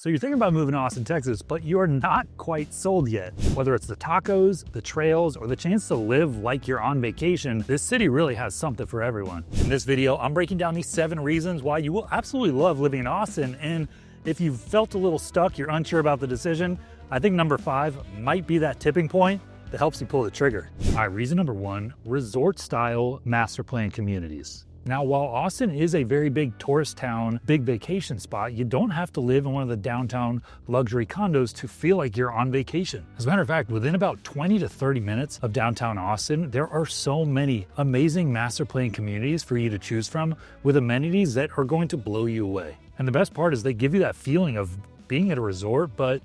So you're thinking about moving to Austin, Texas, but you're not quite sold yet. Whether it's the tacos, the trails, or the chance to live like you're on vacation, this city really has something for everyone. In this video, I'm breaking down these 7 reasons why you will absolutely love living in Austin. And if you've felt a little stuck, you're unsure about the decision, I think number 5 might be that tipping point that helps you pull the trigger. All right, reason number 1, resort-style master plan communities. Now, while Austin is a very big tourist town, big vacation spot, you don't have to live in one of the downtown luxury condos to feel like you're on vacation. As a matter of fact, within about 20 to 30 minutes of downtown Austin, there are so many amazing master plan communities for you to choose from with amenities that are going to blow you away. And the best part is they give you that feeling of being at a resort, but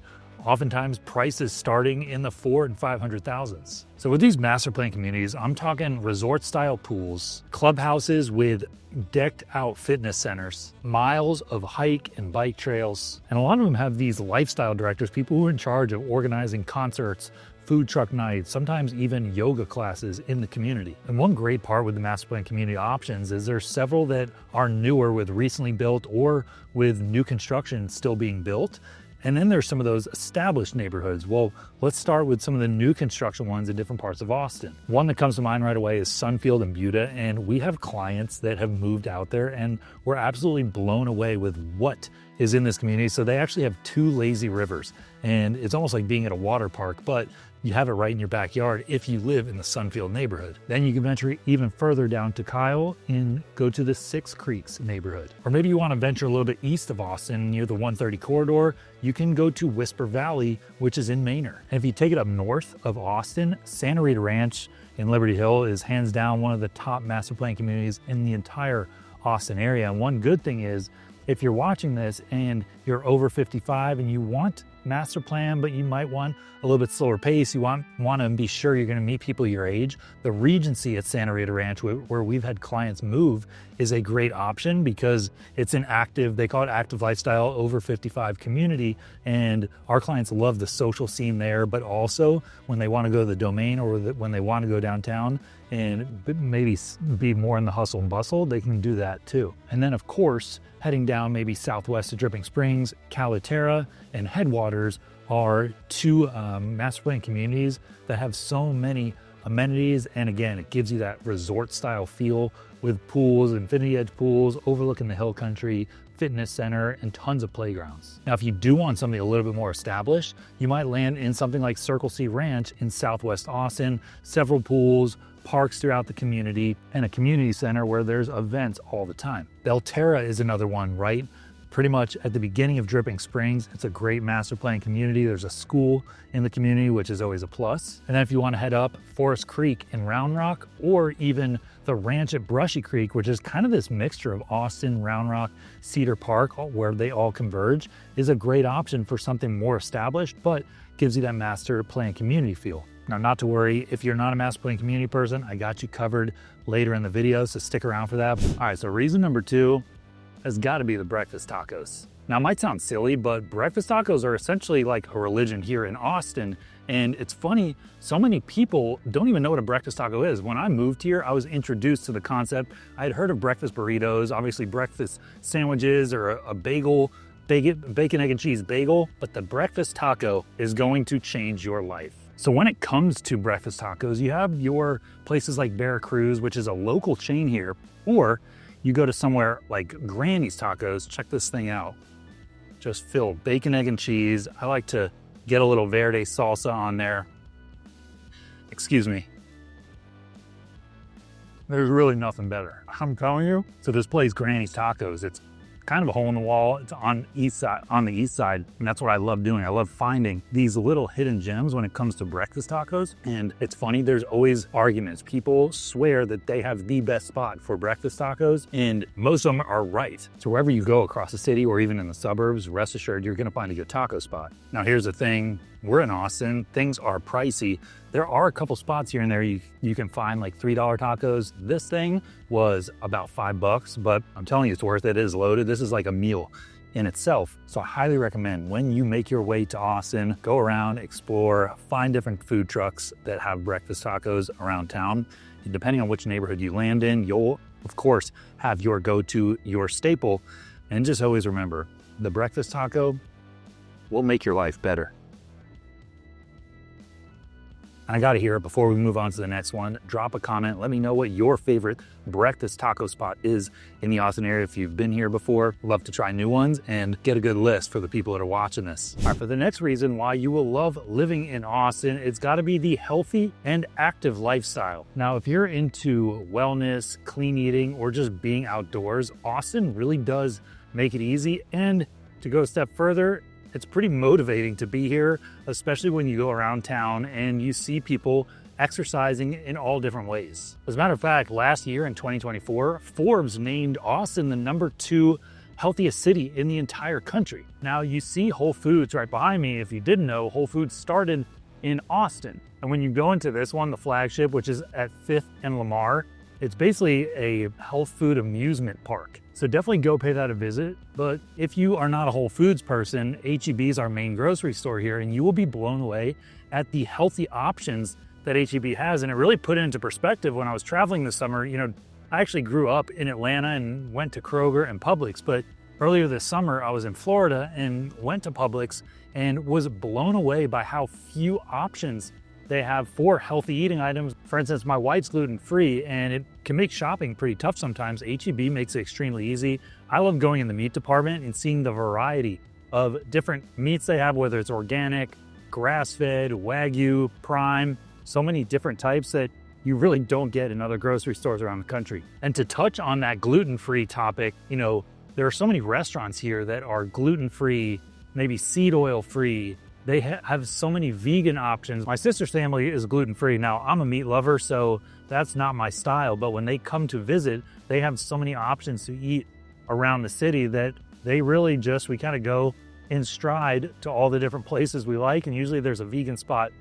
oftentimes prices starting in the $400,000 and $500,000s. So with these master plan communities, I'm talking resort style pools, clubhouses with decked out fitness centers, miles of hike and bike trails. And a lot of them have these lifestyle directors, people who are in charge of organizing concerts, food truck nights, sometimes even yoga classes in the community. And one great part with the master plan community options is there's several that are newer with recently built or with new construction still being built. And then there's some of those established neighborhoods. Well, let's start with some of the new construction ones in different parts of Austin. One that comes to mind right away is Sunfield and Buda, and we have clients that have moved out there and we're absolutely blown away with what is in this community. So they actually have 2 lazy rivers, and it's almost like being at a water park, but you have it right in your backyard if you live in the Sunfield neighborhood. Then you can venture even further down to Kyle and go to the 6 Creeks neighborhood. Or maybe you want to venture a little bit east of Austin near the 130 corridor, you can go to Whisper Valley, which is in Manor. And if you take it up north of Austin, Santa Rita Ranch in Liberty Hill is hands down one of the top master plan communities in the entire Austin area. And one good thing is, if you're watching this and you're over 55 and you want master plan, but you might want a little bit slower pace, you want to be sure you're going to meet people your age, the Regency at Santa Rita Ranch, where we've had clients move, is a great option because it's an active, they call it active lifestyle, over 55 community. And our clients love the social scene there, but also when they want to go to the Domain or when they want to go downtown and maybe be more in the hustle and bustle, they can do that too. And then of course, heading down maybe southwest to Dripping Springs, Calaterra, and Headwaters are 2 master plan communities that have so many amenities. And again, it gives you that resort style feel with pools, infinity edge pools, overlooking the hill country, fitness center, and tons of playgrounds. Now, if you do want something a little bit more established, you might land in something like Circle C Ranch in Southwest Austin, several pools, parks throughout the community, and a community center where there's events all the time. Belterra is another one, right? Pretty much at the beginning of Dripping Springs. It's a great master plan community. There's a school in the community, which is always a plus. And then if you want to head up Forest Creek in Round Rock, or even the ranch at Brushy Creek, which is kind of this mixture of Austin, Round Rock, Cedar Park, where they all converge, is a great option for something more established, but gives you that master plan community feel. Now, not to worry, if you're not a master plan community person, I got you covered later in the video, so stick around for that. All right, so reason number 2 has got to be the breakfast tacos. Now, it might sound silly, but breakfast tacos are essentially like a religion here in Austin. And it's funny, so many people don't even know what a breakfast taco is. When I moved here, I was introduced to the concept. I had heard of breakfast burritos, obviously breakfast sandwiches, or a bagel, bacon, egg, and cheese bagel, but the breakfast taco is going to change your life. So when it comes to breakfast tacos, you have your places like Veracruz, which is a local chain here, or you go to somewhere like Granny's Tacos. Check this thing out. Just filled bacon, egg, and cheese. I like to get a little verde salsa on there. Excuse me. There's really nothing better, I'm telling you. So this place, Granny's Tacos, it's kind of a hole in the wall. It's on the east side, and that's what I love doing. I love finding these little hidden gems when it comes to breakfast tacos. And it's funny, there's always arguments. People swear that they have the best spot for breakfast tacos, and most of them are right. So wherever you go across the city or even in the suburbs, rest assured you're gonna find a good taco spot. Now here's the thing, we're in Austin, things are pricey. There are a couple spots here and there you can find like $3 tacos. This thing was about $5, but I'm telling you it's worth it. It is loaded. This is like a meal in itself. So I highly recommend when you make your way to Austin, go around, explore, find different food trucks that have breakfast tacos around town. And depending on which neighborhood you land in, you'll of course have your go-to, your staple. And just always remember, the breakfast taco will make your life better. And I gotta hear it before we move on to the next one. Drop a comment. Let me know what your favorite breakfast taco spot is in the Austin area. If you've been here before, love to try new ones and get a good list for the people that are watching this. All right, for the next reason why you will love living in Austin, it's gotta be the healthy and active lifestyle. Now, if you're into wellness, clean eating, or just being outdoors, Austin really does make it easy. And to go a step further, it's pretty motivating to be here, especially when you go around town and you see people exercising in all different ways. As a matter of fact, last year in 2024, Forbes named Austin the #2 healthiest city in the entire country. Now you see Whole Foods right behind me. If you didn't know, Whole Foods started in Austin. And when you go into this one, the flagship, which is at 5th and Lamar, it's basically a health food amusement park. So definitely go pay that a visit. But if you are not a Whole Foods person, H-E-B is our main grocery store here, and you will be blown away at the healthy options that H-E-B has. And it really put it into perspective when I was traveling this summer. You know, I actually grew up in Atlanta and went to Kroger and Publix, but earlier this summer I was in Florida and went to Publix and was blown away by how few options they have for healthy eating items. For instance, my wife's gluten-free and it can make shopping pretty tough sometimes. H-E-B makes it extremely easy. I love going in the meat department and seeing the variety of different meats they have, whether it's organic, grass-fed, Wagyu, prime, so many different types that you really don't get in other grocery stores around the country. And to touch on that gluten-free topic, you know, there are so many restaurants here that are gluten-free, maybe seed oil-free. They have so many vegan options. My sister's family is gluten-free. Now, I'm a meat lover, so that's not my style. But when they come to visit, they have so many options to eat around the city that they really just, we kind of go in stride to all the different places we like. And usually there's a vegan spot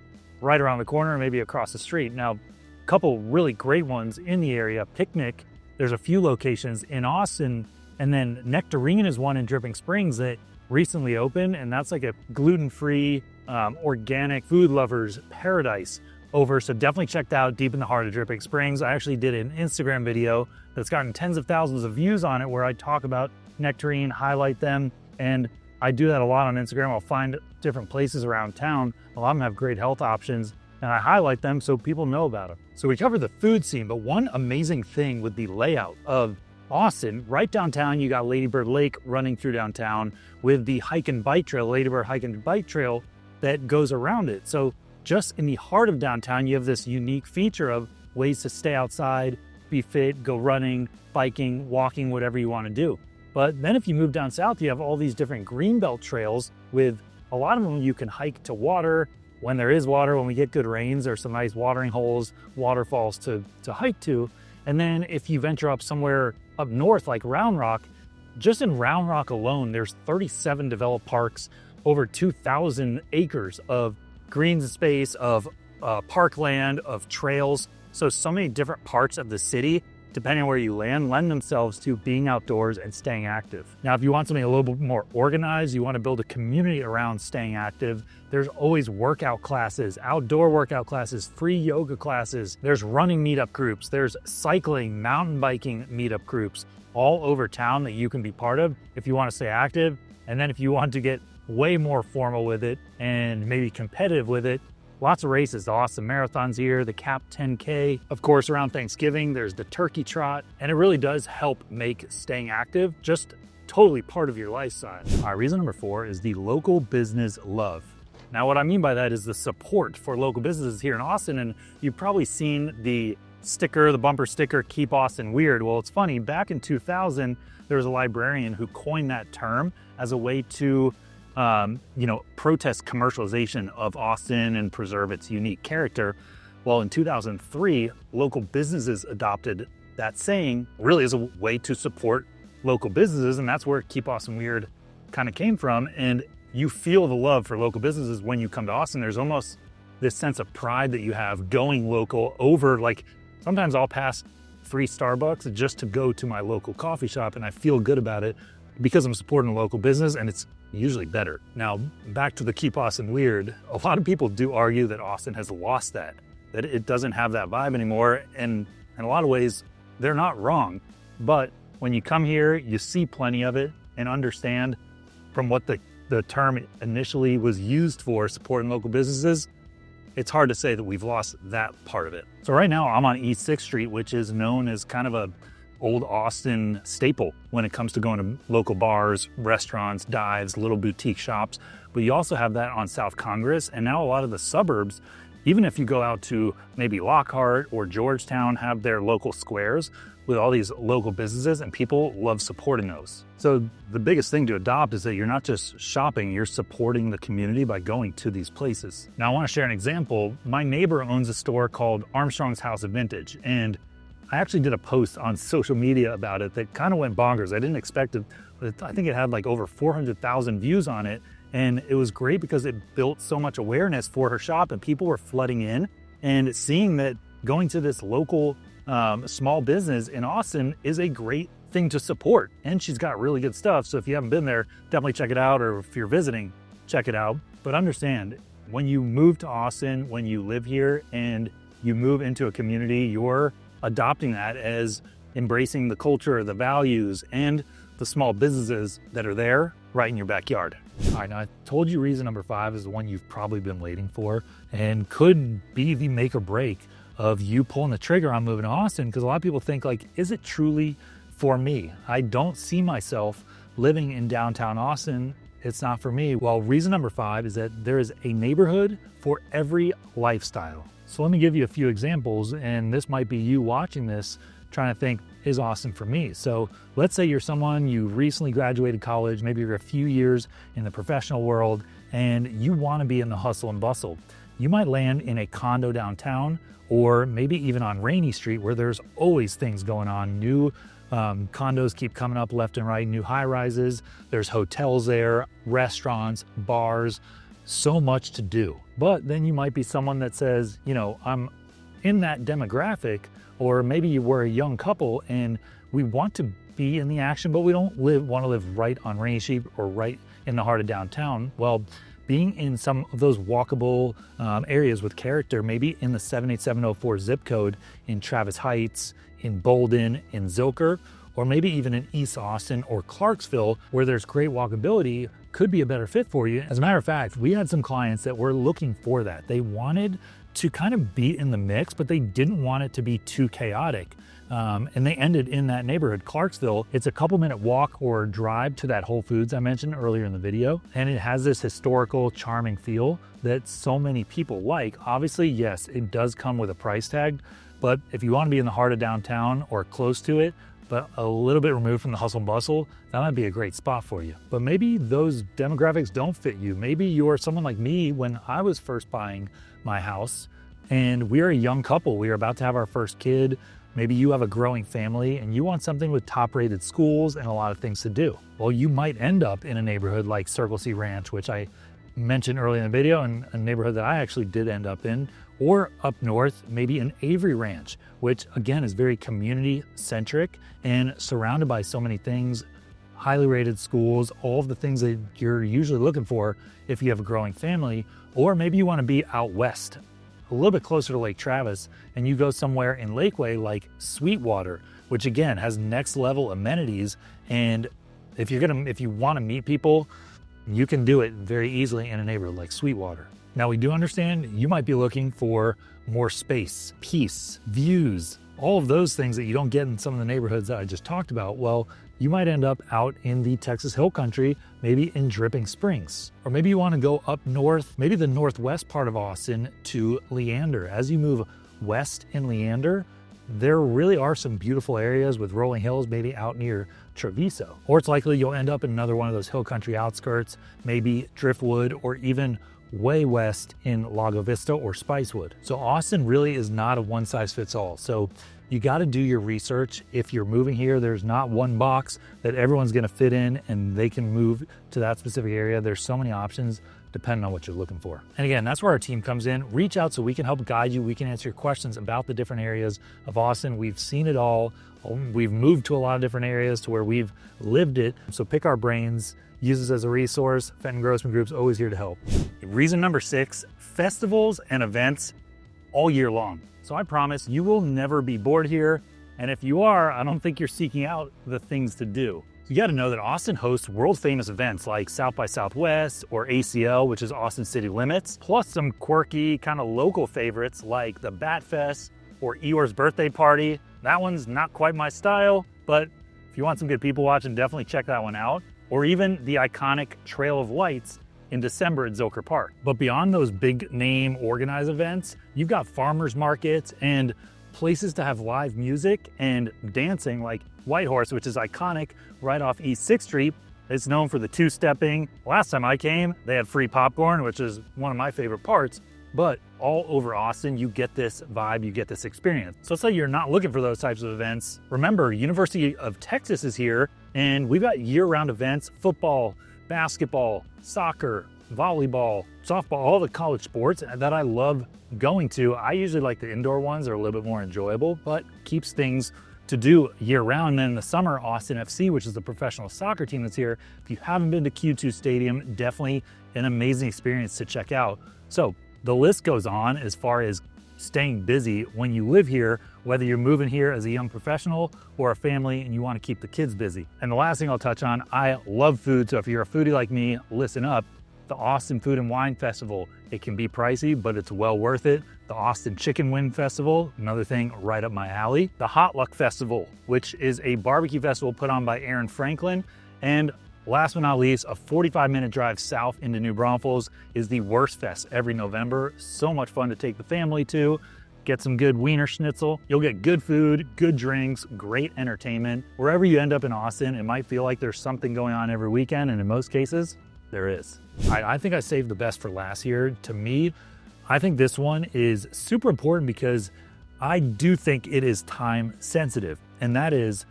right around the corner, maybe across the street. Now, a couple really great ones in the area. Picnic, there's a few locations in Austin. And then Nectarine is one in Dripping Springs that recently opened, and that's like a gluten-free, organic food lovers paradise over. So definitely check that out, deep in the heart of Dripping Springs. I actually did an Instagram video that's gotten tens of thousands of views on it where I talk about Nectarine, highlight them, and I do that a lot on Instagram. I'll find different places around town. A lot of them have great health options, and I highlight them so people know about them. So we covered the food scene, but one amazing thing with the layout of Austin, right downtown, you got Lady Bird Lake running through downtown with the hike and bike trail, Lady Bird Hike and Bike Trail that goes around it. So just in the heart of downtown, you have this unique feature of ways to stay outside, be fit, go running, biking, walking, whatever you want to do. But then if you move down south, you have all these different greenbelt trails with a lot of them you can hike to water. When there is water, when we get good rains, there's some nice watering holes, waterfalls to hike to. And then if you venture up somewhere up north like Round Rock, just in Round Rock alone, there's 37 developed parks, over 2,000 acres of green space, of parkland, of trails. So many different parts of the city, depending on where you land themselves to being outdoors and staying active. Now, if you want something a little bit more organized, you want to build a community around staying active, there's always workout classes, outdoor workout classes, free yoga classes. There's running meetup groups. There's cycling, mountain biking meetup groups all over town that you can be part of if you want to stay active. And then if you want to get way more formal with it and maybe competitive with it, lots of races. The Austin Marathon's here, the Cap 10K. Of course, around Thanksgiving, there's the Turkey Trot. And it really does help make staying active just totally part of your lifestyle. All right, reason number 4 is the local business love. Now, what I mean by that is the support for local businesses here in Austin. And you've probably seen the sticker, the bumper sticker, Keep Austin Weird. Well, it's funny, back in 2000, there was a librarian who coined that term as a way to protest commercialization of Austin and preserve its unique character. Well, in 2003, local businesses adopted that saying really as a way to support local businesses. And that's where Keep Austin Weird kind of came from. And you feel the love for local businesses when you come to Austin. There's almost this sense of pride that you have going local over, like, sometimes I'll pass 3 Starbucks just to go to my local coffee shop and I feel good about it because I'm supporting a local business, and it's usually better. Now, back to the Keep Austin Weird, a lot of people do argue that Austin has lost that it doesn't have that vibe anymore, and in a lot of ways, they're not wrong. But when you come here, you see plenty of it and understand from what the the term initially was used for, supporting local businesses, it's hard to say that we've lost that part of it. So right now I'm on East 6th Street, which is known as kind of a old Austin staple when it comes to going to local bars, restaurants, dives, little boutique shops. But you also have that on South Congress, and now a lot of the suburbs, even if you go out to maybe Lockhart or Georgetown, have their local squares with all these local businesses, and people love supporting those. So the biggest thing to adopt is that you're not just shopping, you're supporting the community by going to these places. Now I want to share an example. My neighbor owns a store called Armstrong's House of Vintage, and I actually did a post on social media about it that kind of went bonkers. I didn't expect it, but I think it had like over 400,000 views on it. And it was great because it built so much awareness for her shop, and people were flooding in and seeing that going to this local small business in Austin is a great thing to support. And she's got really good stuff. So if you haven't been there, definitely check it out. Or if you're visiting, check it out. But understand, when you move to Austin, when you live here and you move into a community, you're adopting that as embracing the culture, the values, and the small businesses that are there right in your backyard. All right, now I told you reason number 5 is the one you've probably been waiting for and could be the make or break of you pulling the trigger on moving to Austin, because a lot of people think like, is it truly for me? I don't see myself living in downtown Austin. It's not for me. Well, reason number 5 is that there is a neighborhood for every lifestyle. So let me give you a few examples, and this might be you watching this trying to think, is Austin for me? So let's say you're someone, you recently graduated college, maybe you're a few years in the professional world, and you want to be in the hustle and bustle. You might land in a condo downtown, or maybe even on Rainy Street, where there's always things going on. New condos keep coming up left and right, new high rises, there's hotels there, restaurants, bars, so much to do. But then you might be someone that says, you know, I'm in that demographic, or maybe you were a young couple and we want to be in the action, but we don't want to live right on Rainy Street or right in the heart of downtown. Well, being in some of those walkable areas with character, maybe in the 78704 zip code in Travis Heights, in Bolden, in Zilker, or maybe even in East Austin or Clarksville, where there's great walkability, could be a better fit for you. As a matter of fact, we had some clients that were looking for that. They wanted to kind of be in the mix, but they didn't want it to be too chaotic. And they ended in that neighborhood, Clarksville. It's a couple-minute walk or drive to that Whole Foods I mentioned earlier in the video. And it has this historical, charming feel that so many people like. Obviously, yes, it does come with a price tag, but if you want to be in the heart of downtown or close to it, but a little bit removed from the hustle and bustle, that might be a great spot for you. But maybe those demographics don't fit you. Maybe you're someone like me when I was first buying my house, and we're a young couple. We are about to have our first kid. Maybe you have a growing family and you want something with top-rated schools and a lot of things to do. Well, you might end up in a neighborhood like Circle C Ranch, which I mentioned earlier in the video, and a neighborhood that I actually did end up in, or up north, maybe an Avery Ranch, which again is very community-centric and surrounded by so many things, highly rated schools, all of the things that you're usually looking for if you have a growing family. Or maybe you want to be out west, a little bit closer to Lake Travis, and you go somewhere in Lakeway like Sweetwater, which again has next level amenities. And if you want to meet people, you can do it very easily in a neighborhood like Sweetwater. Now, we do understand you might be looking for more space, peace, views, all of those things that you don't get in some of the neighborhoods that I just talked about. Well, you might end up out in the Texas Hill Country, maybe in Dripping Springs. Or maybe you want to go up north, maybe the northwest part of Austin to Leander. As you move west in Leander, there really are some beautiful areas with rolling hills, maybe out near Treviso. Or it's likely you'll end up in another one of those hill country outskirts, maybe Driftwood, or even way west in Lago Vista or Spicewood. So Austin really is not a one size fits all. So you got to do your research. If you're moving here, there's not one box that everyone's going to fit in and they can move to that specific area. There's so many options depending on what you're looking for. And again, that's where our team comes in. Reach out so we can help guide you. We can answer your questions about the different areas of Austin. We've seen it all. We've moved to a lot of different areas to where we've lived it. So pick our brains, use this as a resource. Fenton Grossman Group's always here to help. Reason number 6, festivals and events all year long. So I promise you will never be bored here. And if you are, I don't think you're seeking out the things to do. You got to know that Austin hosts world famous events like South by Southwest or ACL, which is Austin City Limits, plus some quirky kind of local favorites like the Bat Fest or Eeyore's birthday party. That one's not quite my style, but if you want some good people watching, definitely check that one out. Or even the iconic Trail of Lights in December at Zilker Park. But beyond those big name organized events, you've got farmers markets and places to have live music and dancing like Whitehorse, which is iconic right off East 6th Street. It's known for the two-stepping. Last time I came, they had free popcorn, which is one of my favorite parts. But all over Austin, you get this vibe, you get this experience. So let's say you're not looking for those types of events. Remember, University of Texas is here, and we've got year-round events, football, basketball, soccer, volleyball, softball, all the college sports that I love going to. I usually like the indoor ones, they're a little bit more enjoyable, but keeps things to do year-round. And then in the summer, Austin FC, which is the professional soccer team that's here. If you haven't been to Q2 Stadium, definitely an amazing experience to check out. So the list goes on as far as staying busy when you live here, whether you're moving here as a young professional or a family and you want to keep the kids busy. And the last thing I'll touch on, I love food, so if you're a foodie like me, listen up. The Austin Food and Wine Festival, it can be pricey, but it's well worth it. The Austin Chicken Wing Festival, another thing right up my alley. The Hot Luck Festival, which is a barbecue festival put on by Aaron Franklin. And last but not least, a 45-minute drive south into New Braunfels is the Wurst Fest every November. So much fun to take the family to. Get some good Wiener Schnitzel. You'll get good food, good drinks, great entertainment. Wherever you end up in Austin, it might feel like there's something going on every weekend, and in most cases, there is. I think I saved the best for last year. To me, I think this one is super important because I do think it is time sensitive. And that is,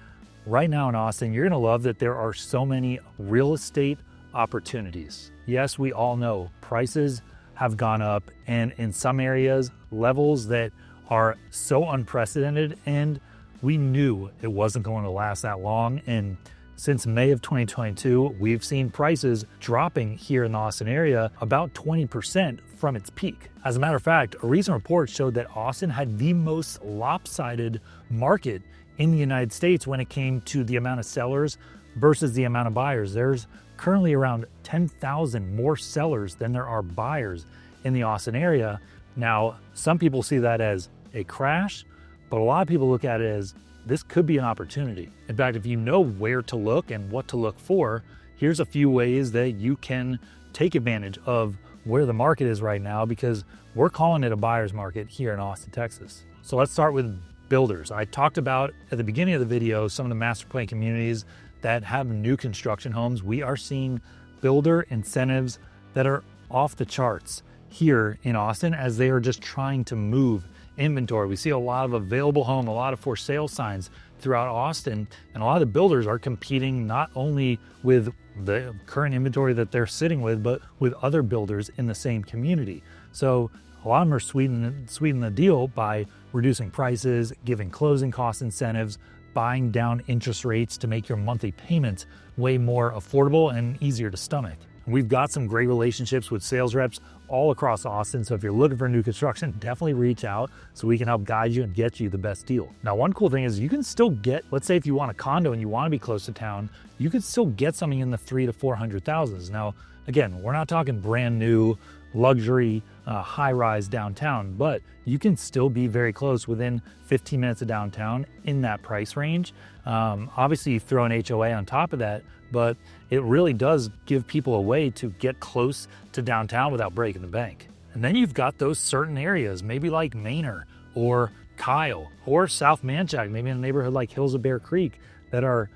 right now in Austin, you're gonna love that there are so many real estate opportunities. Yes, we all know prices have gone up, and in some areas, levels that are so unprecedented, and we knew it wasn't going to last that long. And since May of 2022, we've seen prices dropping here in the Austin area about 20% from its peak. As a matter of fact, a recent report showed that Austin had the most lopsided market in the United States when it came to the amount of sellers versus the amount of buyers. There's currently around 10,000 more sellers than there are buyers in the Austin area. Now, some people see that as a crash, but a lot of people look at it as this could be an opportunity. In fact, if you know where to look and what to look for, here's a few ways that you can take advantage of where the market is right now, because we're calling it a buyer's market here in Austin, Texas. So let's start with builders. I talked about at the beginning of the video some of the master plan communities that have new construction homes. We are seeing builder incentives that are off the charts here in Austin as they are just trying to move inventory. We see a lot of available home, a lot of for sale signs throughout Austin, and a lot of the builders are competing not only with the current inventory that they're sitting with, but with other builders in the same community. So a lot of them are sweetening the deal by reducing prices, giving closing cost incentives, buying down interest rates to make your monthly payments way more affordable and easier to stomach. We've got some great relationships with sales reps all across Austin, so if you're looking for new construction, definitely reach out so we can help guide you and get you the best deal. Now, one cool thing is you can still get, let's say if you want a condo and you want to be close to town, you can still get something in the $300,000 to $400,000. Now, again, we're not talking brand new luxury high-rise downtown, but you can still be very close within 15 minutes of downtown in that price range. Obviously, you throw an HOA on top of that, but it really does give people a way to get close to downtown without breaking the bank. And then you've got those certain areas, maybe like Manor or Kyle or South Manchac, maybe in a neighborhood like Hills of Bear Creek, that are,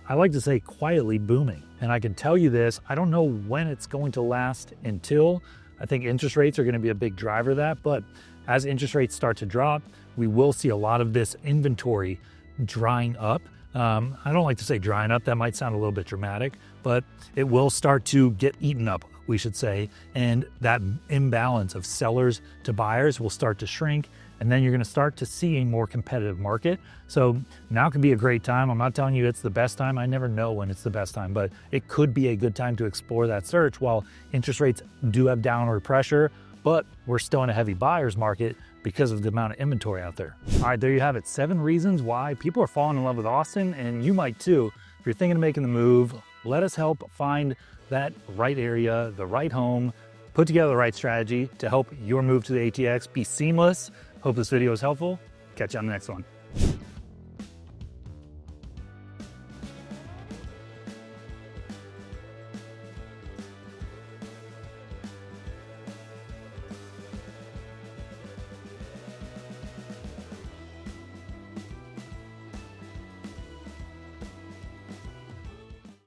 I like to say, quietly booming. And I can tell you this, I don't know when it's going to last until, I think interest rates are going to be a big driver of that, but as interest rates start to drop, we will see a lot of this inventory drying up. I don't like to say drying up, that might sound a little bit dramatic, but it will start to get eaten up, we should say, and that imbalance of sellers to buyers will start to shrink, and then you're going to start to see a more competitive market. So now can be a great time. I'm not telling you it's the best time. I never know when it's the best time, but it could be a good time to explore that search while interest rates do have downward pressure, but we're still in a heavy buyer's market because of the amount of inventory out there. All right, there you have it. 7 reasons why people are falling in love with Austin, and you might too. If you're thinking of making the move, let us help find that right area, the right home, put together the right strategy to help your move to the ATX be seamless. Hope this video is helpful. Catch you on the next one.